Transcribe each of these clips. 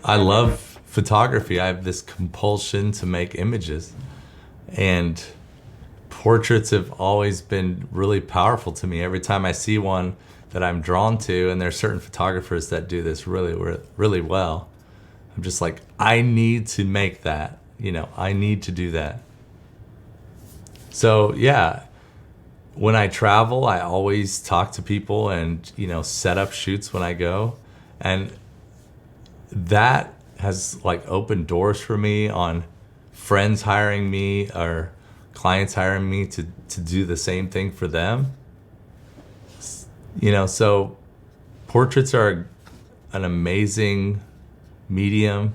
I love photography. I have this compulsion to make images, and portraits have always been really powerful to me. Every time I see one that I'm drawn to, and there's certain photographers that do this really well, I'm just like, I need to make that, I need to do that. So yeah, when I travel, I always talk to people and, set up shoots when I go. And that has like opened doors for me on friends hiring me or clients hiring me to do the same thing for them. So portraits are an amazing medium.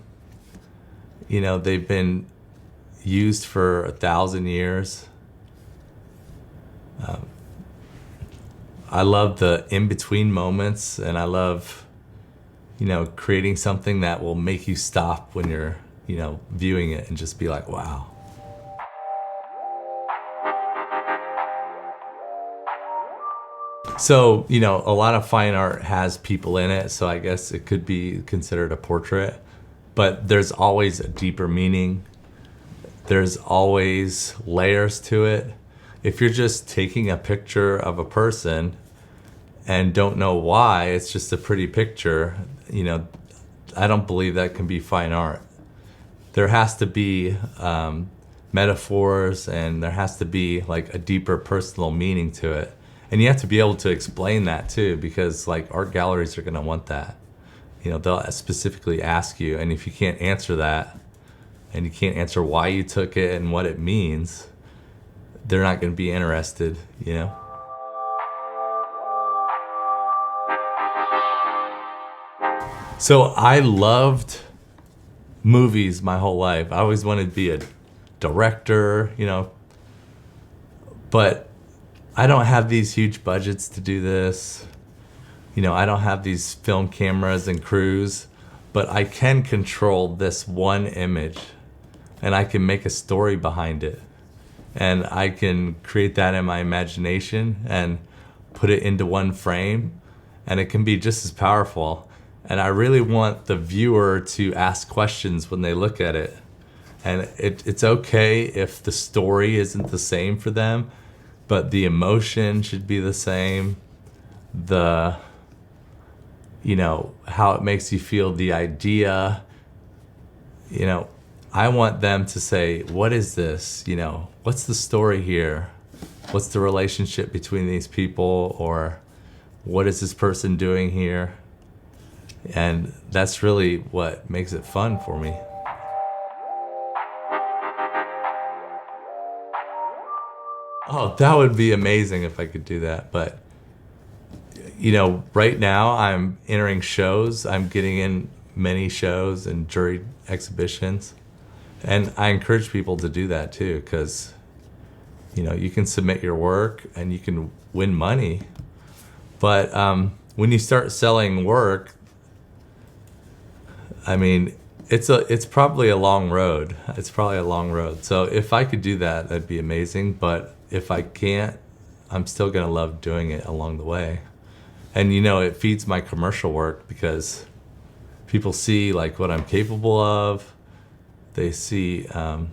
They've been used for 1,000 years. I love the in-between moments, and I love, creating something that will make you stop when you're, viewing it and just be like, wow. So, a lot of fine art has people in it, so I guess it could be considered a portrait, but there's always a deeper meaning. There's always layers to it. If you're just taking a picture of a person and don't know why, it's just a pretty picture, I don't believe that can be fine art. There has to be metaphors, and there has to be like a deeper personal meaning to it. And you have to be able to explain that too, because like art galleries are gonna want that. They'll specifically ask you, and if you can't answer that, and you can't answer why you took it and what it means, they're not gonna be interested, So I loved movies my whole life. I always wanted to be a director, but I don't have these huge budgets to do this. I don't have these film cameras and crews, but I can control this one image, and I can make a story behind it. And I can create that in my imagination and put it into one frame, and it can be just as powerful. And I really want the viewer to ask questions when they look at it. And it's okay if the story isn't the same for them, but the emotion should be the same. How it makes you feel, the idea, I want them to say, what is this? What's the story here? What's the relationship between these people? Or what is this person doing here? And that's really what makes it fun for me. Oh, that would be amazing if I could do that. But, right now I'm entering shows. I'm getting in many shows and jury exhibitions. And I encourage people to do that too, because, you can submit your work and you can win money. But when you start selling work, it's probably a long road. So if I could do that, that'd be amazing. But if I can't, I'm still gonna love doing it along the way. And it feeds my commercial work, because people see like what I'm capable of. They see I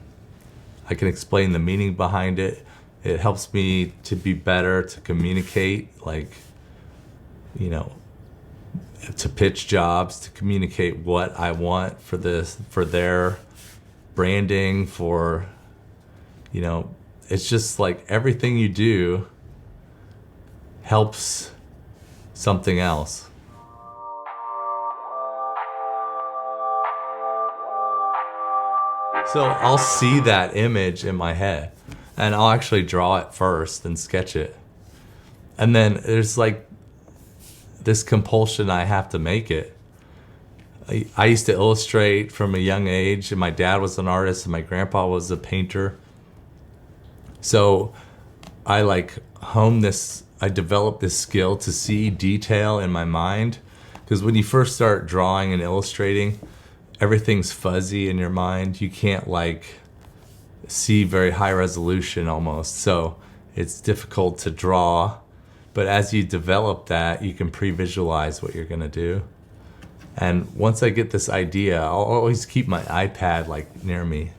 can explain the meaning behind it. It helps me to be better, to communicate, to pitch jobs, to communicate what I want for their branding, it's just like everything you do helps something else. So I'll see that image in my head, and I'll actually draw it first and sketch it. And then there's like this compulsion, I have to make it. I used to illustrate from a young age, and my dad was an artist and my grandpa was a painter. So I developed this skill to see detail in my mind, because when you first start drawing and illustrating, everything's fuzzy in your mind. You can't see very high resolution almost, so it's difficult to draw. But as you develop that, you can pre-visualize what you're gonna do. And once I get this idea, I'll always keep my iPad like near me.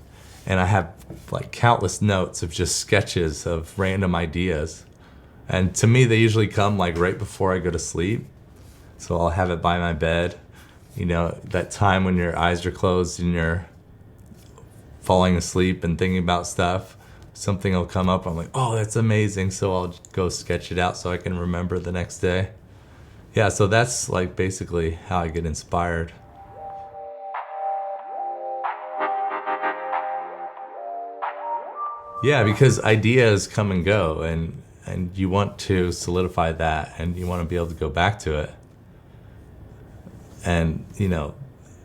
And I have like countless notes of just sketches of random ideas. And to me, they usually come like right before I go to sleep. So I'll have it by my bed. You know, that time when your eyes are closed and you're falling asleep and thinking about stuff, something will come up. I'm like, oh, that's amazing. So I'll go sketch it out so I can remember the next day. Yeah, so that's like basically how I get inspired. Yeah, because ideas come and go, and you want to solidify that, and you want to be able to go back to it. And, you know,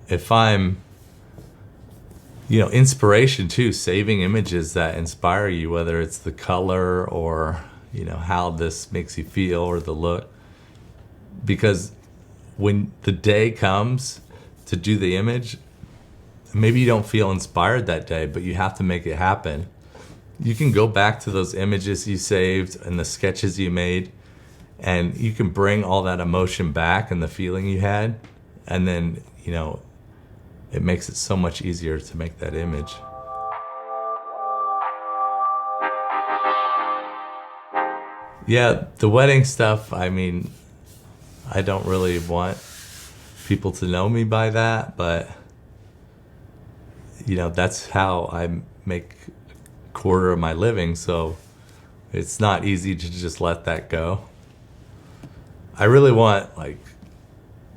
if I'm, you know, inspiration too, saving images that inspire you, whether it's the color or, you know, how this makes you feel or the look. Because when the day comes to do the image, maybe you don't feel inspired that day, but you have to make it happen. You can go back to those images you saved and the sketches you made, and you can bring all that emotion back and the feeling you had, and then, you know, it makes it so much easier to make that image. Yeah, the wedding stuff, I mean, I don't really want people to know me by that, but, you know, that's how I make a quarter of my living, so it's not easy to just let that go. I really want, like,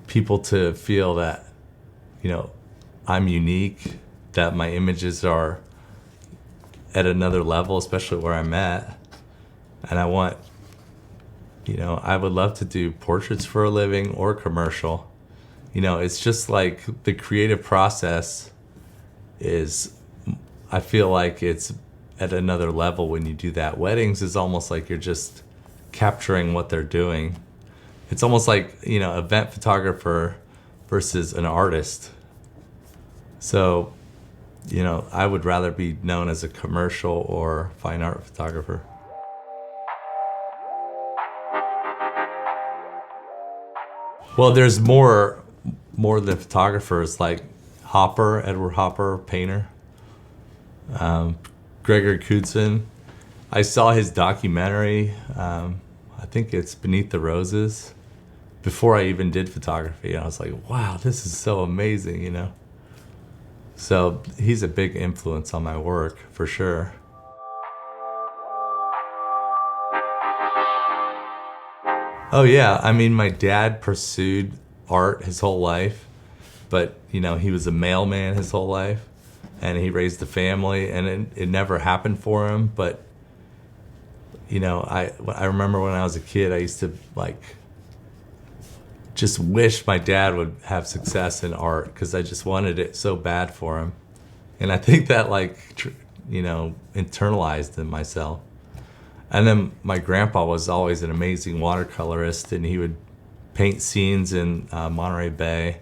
people to feel that, you know, I'm unique, that my images are at another level, especially where I'm at. And I want, you know, I would love to do portraits for a living or commercial. You know, it's just like the creative process is, I feel like it's at another level when you do that. Weddings is almost like you're just capturing what they're doing. It's almost like, you know, event photographer versus an artist. So, you know, I would rather be known as a commercial or fine art photographer. Well, there's more than photographers, like Edward Hopper, painter, Gregor Kudson. I saw his documentary, I think it's Beneath the Roses, before I even did photography. And I was like, wow, this is so amazing, you know? So he's a big influence on my work, for sure. Oh yeah, I mean, my dad pursued art his whole life, but, you know, he was a mailman his whole life, and he raised a family, and it never happened for him. But, you know, I remember when I was a kid, I used to, like, just wish my dad would have success in art, because I just wanted it so bad for him. And I think that, like, you know, internalized in myself. And then my grandpa was always an amazing watercolorist, and he would paint scenes in Monterey Bay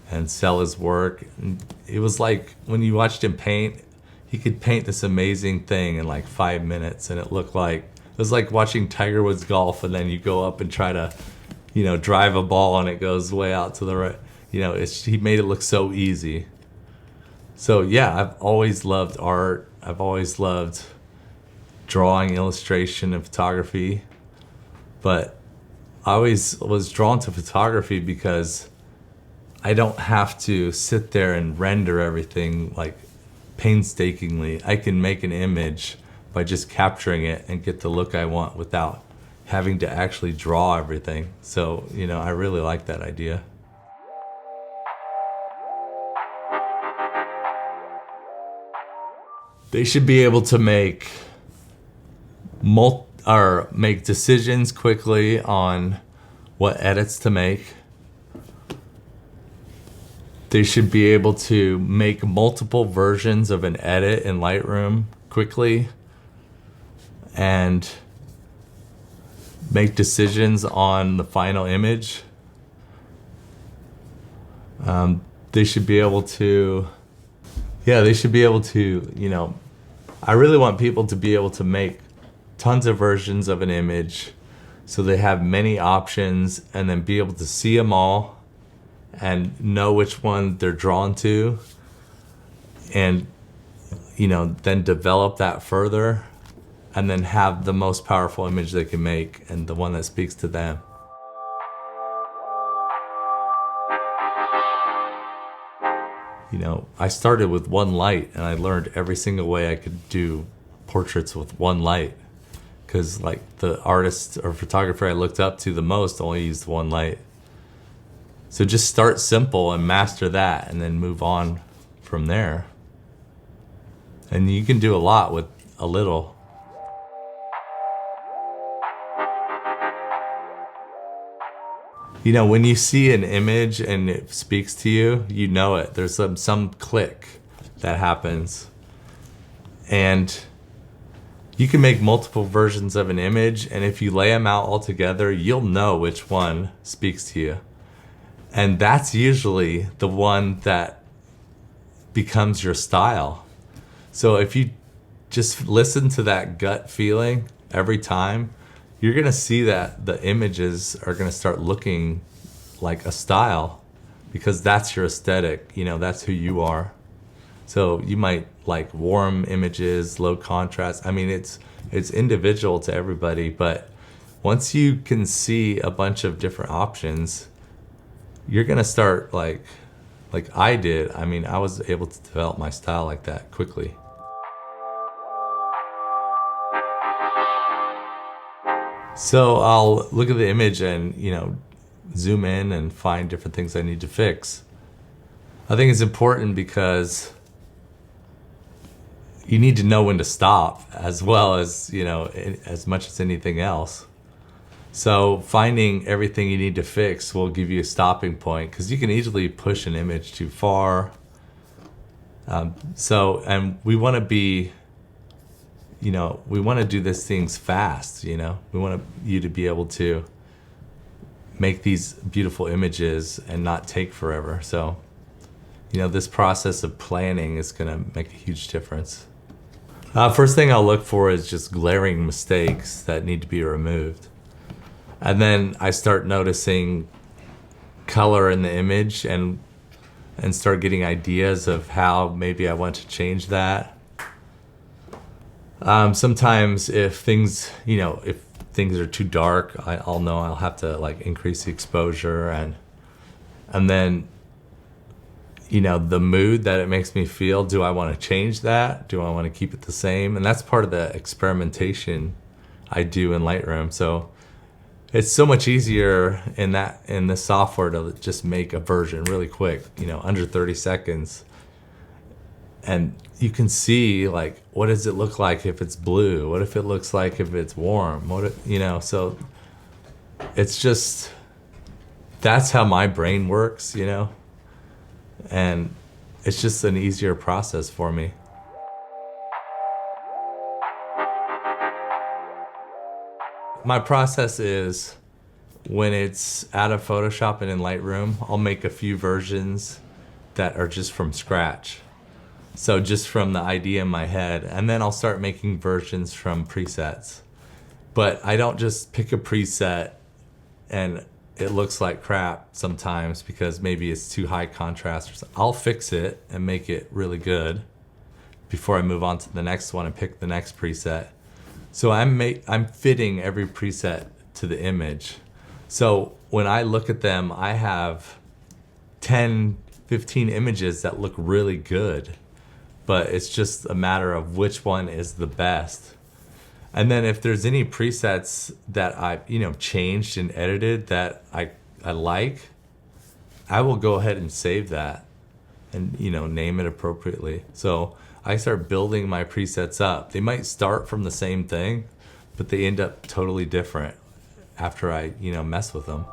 and sell his work. And it was like, when you watched him paint, he could paint this amazing thing in like 5 minutes, and it was like watching Tiger Woods golf, and then you go up and try to, you know, drive a ball and it goes way out to the right. You know, he made it look so easy. So yeah, I've always loved art. I've always loved drawing, illustration, and photography. But I always was drawn to photography because I don't have to sit there and render everything like painstakingly. I can make an image by just capturing it and get the look I want without having to actually draw everything. So, you know, I really like that idea. They should be able to make decisions quickly on what edits to make. They should be able to make multiple versions of an edit in Lightroom quickly and make decisions on the final image. They should be able to, you know, I really want people to be able to make tons of versions of an image so they have many options, and then be able to see them all and know which one they're drawn to, and then develop that further, and then have the most powerful image they can make and the one that speaks to them. I started with one light, and I learned every single way I could do portraits with one light, because like the artist or photographer I looked up to the most only used one light. So just start simple and master that, and then move on from there. And you can do a lot with a little. When you see an image and it speaks to you, you know it. There's some click that happens. And you can make multiple versions of an image, and if you lay them out all together, you'll know which one speaks to you. And that's usually the one that becomes your style. So if you just listen to that gut feeling every time, you're gonna see that the images are gonna start looking like a style, because that's your aesthetic, that's who you are. So you might like warm images, low contrast. I mean, it's individual to everybody, but once you can see a bunch of different options, you're gonna start like I did. I mean, I was able to develop my style like that quickly. So I'll look at the image and, zoom in and find different things I need to fix. I think it's important because you need to know when to stop, as well as, as much as anything else. So finding everything you need to fix will give you a stopping point, because you can easily push an image too far. And we want to be, we want to do these things fast, we want you to be able to make these beautiful images and not take forever. So, this process of planning is going to make a huge difference. First thing I'll look for is just glaring mistakes that need to be removed. And then I start noticing color in the image and start getting ideas of how maybe I want to change that. Sometimes if things are too dark, I'll know I'll have to like increase the exposure, and then the mood that it makes me feel. Do I want to change that? Do I want to keep it the same? And that's part of the experimentation I do in Lightroom. So it's so much easier in this software to just make a version really quick, under 30 seconds. And you can see like, what does it look like if it's blue? What if it looks like if it's warm? So it's just, that's how my brain works, and it's just an easier process for me. My process is, when it's out of Photoshop and in Lightroom, I'll make a few versions that are just from scratch. So just from the idea in my head, and then I'll start making versions from presets. But I don't just pick a preset and it looks like crap sometimes because maybe it's too high contrast or something. I'll fix it and make it really good before I move on to the next one and pick the next preset. So I'm fitting every preset to the image. So when I look at them, I have 10, 15 images that look really good, but it's just a matter of which one is the best. And then if there's any presets that I've changed and edited that I like, I will go ahead and save that and name it appropriately. So I start building my presets up. They might start from the same thing, but they end up totally different after I mess with them.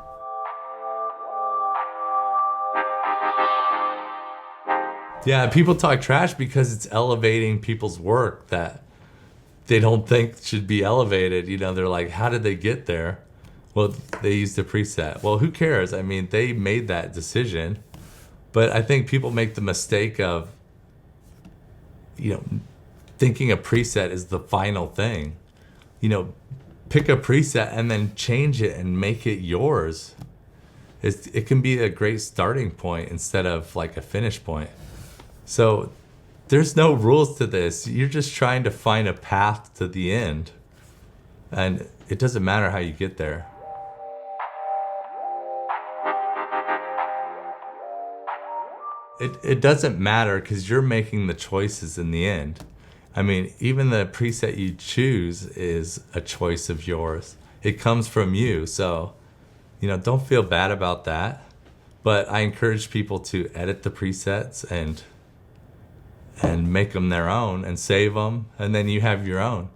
Yeah, people talk trash because it's elevating people's work that they don't think should be elevated. They're like, how did they get there? Well, they used a preset. Well, who cares? I mean, they made that decision. But I think people make the mistake of, thinking a preset is the final thing. Pick a preset and then change it and make it yours. it can be a great starting point instead of like a finish point. So there's no rules to this. You're just trying to find a path to the end. And it doesn't matter how you get there. It doesn't matter because you're making the choices in the end. I mean, even the preset you choose is a choice of yours. It comes from you, so, don't feel bad about that. But I encourage people to edit the presets and make them their own and save them, and then you have your own.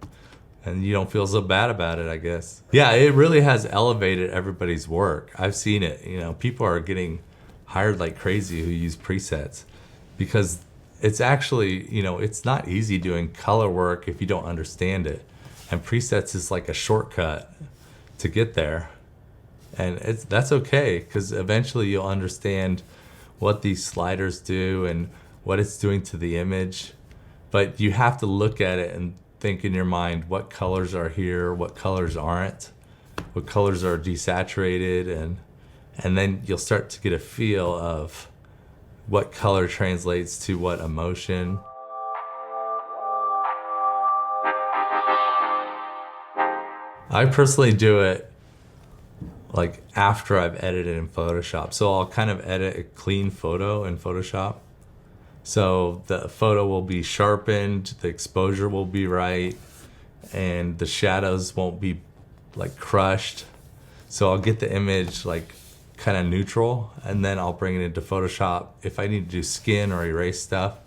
And you don't feel so bad about it, I guess. Yeah, it really has elevated everybody's work. I've seen it. People are getting hired like crazy who use presets because it's actually, it's not easy doing color work if you don't understand it. And presets is like a shortcut to get there. And that's okay, because eventually you'll understand what these sliders do and what it's doing to the image. But you have to look at it and think in your mind what colors are here, what colors aren't, what colors are desaturated, and then you'll start to get a feel of what color translates to what emotion. I personally do it like after I've edited in Photoshop. So I'll kind of edit a clean photo in Photoshop. So the photo will be sharpened, the exposure will be right, and the shadows won't be like crushed. So I'll get the image like kind of neutral, and then I'll bring it into Photoshop. If I need to do skin or erase stuff,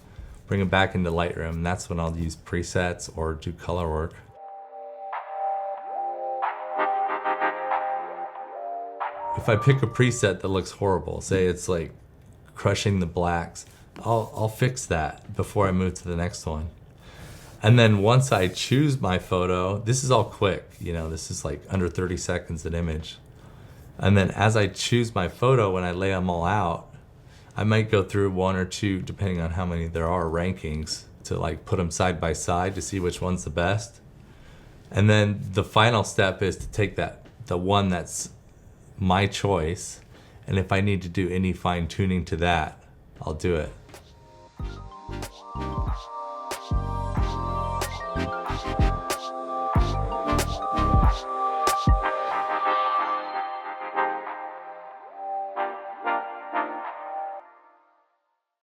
bring it back into Lightroom. And that's when I'll use presets or do color work. If I pick a preset that looks horrible, say it's like crushing the blacks, I'll fix that before I move to the next one. And then once I choose my photo, this is all quick, this is like under 30 seconds an image. And then as I choose my photo, when I lay them all out, I might go through one or two, depending on how many there are, rankings to like put them side by side to see which one's the best. And then the final step is to take the one that's my choice, and if I need to do any fine tuning to that, I'll do it.